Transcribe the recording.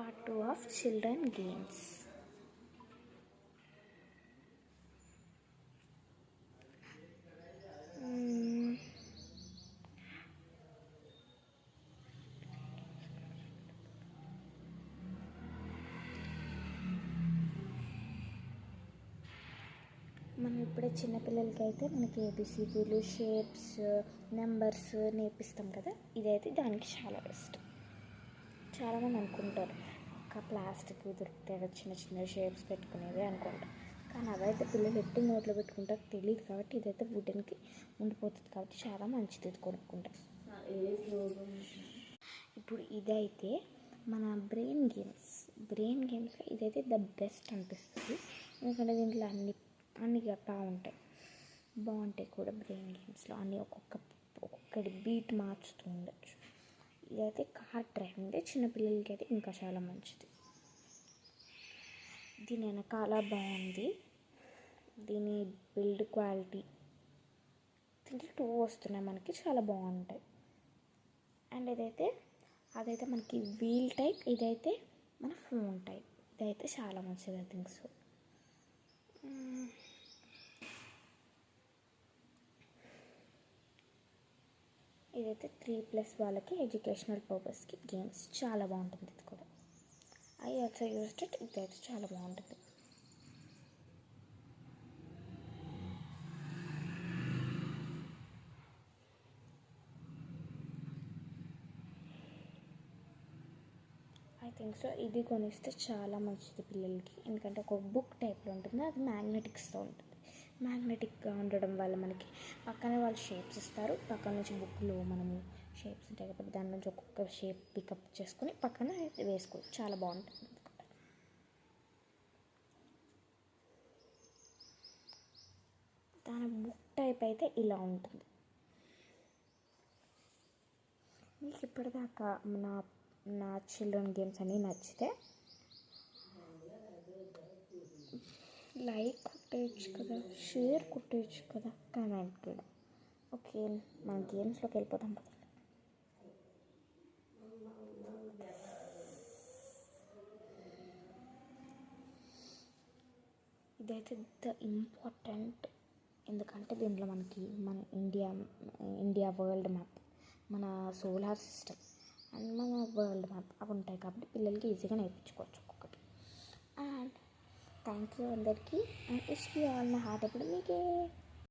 Part 2 of children games. మనం ఇప్పుడే చిన్నపిల్లలకి అయితే మనకి ఏబిసిడీలు షేప్స్ నెంబర్స్ నేర్పిస్తాం కదా, ఇదైతే దానికి చాలా బెస్ట్. చాలామంది అనుకుంటారు ఒక ప్లాస్టిక్ దొరికితే చిన్న చిన్న షేప్స్ పెట్టుకునేది అనుకుంటారు, కానీ అవైతే పిల్లలు ఎప్పుడు నోట్లో పెట్టుకుంటారు తెలియదు. కాబట్టి ఇదైతే వుడెన్కి ఉండిపోతుంది కాబట్టి చాలా మంచిది ఇది కొనుక్కుంటారు. ఇప్పుడు ఇదైతే మన బ్రెయిన్ గేమ్స్లో ఇదైతే ద బెస్ట్ అనిపిస్తుంది. ఎందుకంటే దీంట్లో అన్ని బాగుంటాయి కూడా. బ్రెయిన్ గేమ్స్లో అన్నీ ఒక్కొక్కటి బీట్ మార్చుతూ ఉండొచ్చు. ఇదైతే కార్ డ్రైవింగ్ చిన్నపిల్లలకి అయితే ఇంకా చాలా మంచిది. దీని వెనకాల బాగుంది, దీని బిల్డ్ క్వాలిటీ దీంట్లో 2 వస్తున్నాయి మనకి, చాలా బాగుంటాయి. అండ్ అదైతే మనకి వీల్ టైప్, ఇదైతే మన ఫోన్ టైప్. ఇదైతే చాలా మంచిది ఐ థింక్ సో. ఇదైతే 3+ వాళ్ళకి ఎడ్యుకేషనల్ పర్పస్కి గేమ్స్ చాలా బాగుంటుంది. ఇది కూడా ఐ ఆల్సో యూజ్డ్ ఇట్. ఇదైతే చాలా బాగుంటుంది. ఐ థింక్ సో ఇది కొనిస్తే చాలా మంచిది పిల్లలకి. ఎందుకంటే ఒక బుక్ టైప్లో ఉంటుంది, అది మ్యాగ్నెటిక్స్తో ఉంటుంది. మ్యాగ్నెటిక్గా ఉండడం వల్ల మనకి పక్కనే వాళ్ళు షేప్స్ ఇస్తారు, పక్కన నుంచి బుక్లో మనము షేప్స్ ఉంటాయి కాబట్టి దాని నుంచి ఒక్కొక్క షేప్ పికప్ చేసుకొని పక్కన వేసుకోవచ్చు. చాలా బాగుంటుంది. దాని బుక్ టైప్ అయితే ఇలా ఉంటుంది. మీకు ఇప్పటిదాకా నా చిల్డ్రన్ గేమ్స్ అన్నీ నచ్చితే లైక్ కొట్టేయచ్చు కదా, షేర్ కొట్టేయచ్చు కదా, కామెంట్ కూడా. ఓకే, మన గేమ్స్లోకి వెళ్ళిపోతాం కదా. ఇదైతే ద ఇంపార్టెంట్, ఎందుకంటే దీంట్లో మనకి మన ఇండియా వరల్డ్ మ్యాప్, మన సోలార్ సిస్టమ్ అండ్ మన వరల్డ్ మ్యాప్ అవి ఉంటాయి కాబట్టి పిల్లలకి ఈజీగా నేర్పించుకోవచ్చు ఒక్కొక్కటి. అండ్ థ్యాంక్ యూ అందరికీ. And wish you all my heart. ఎప్పుడు మీకే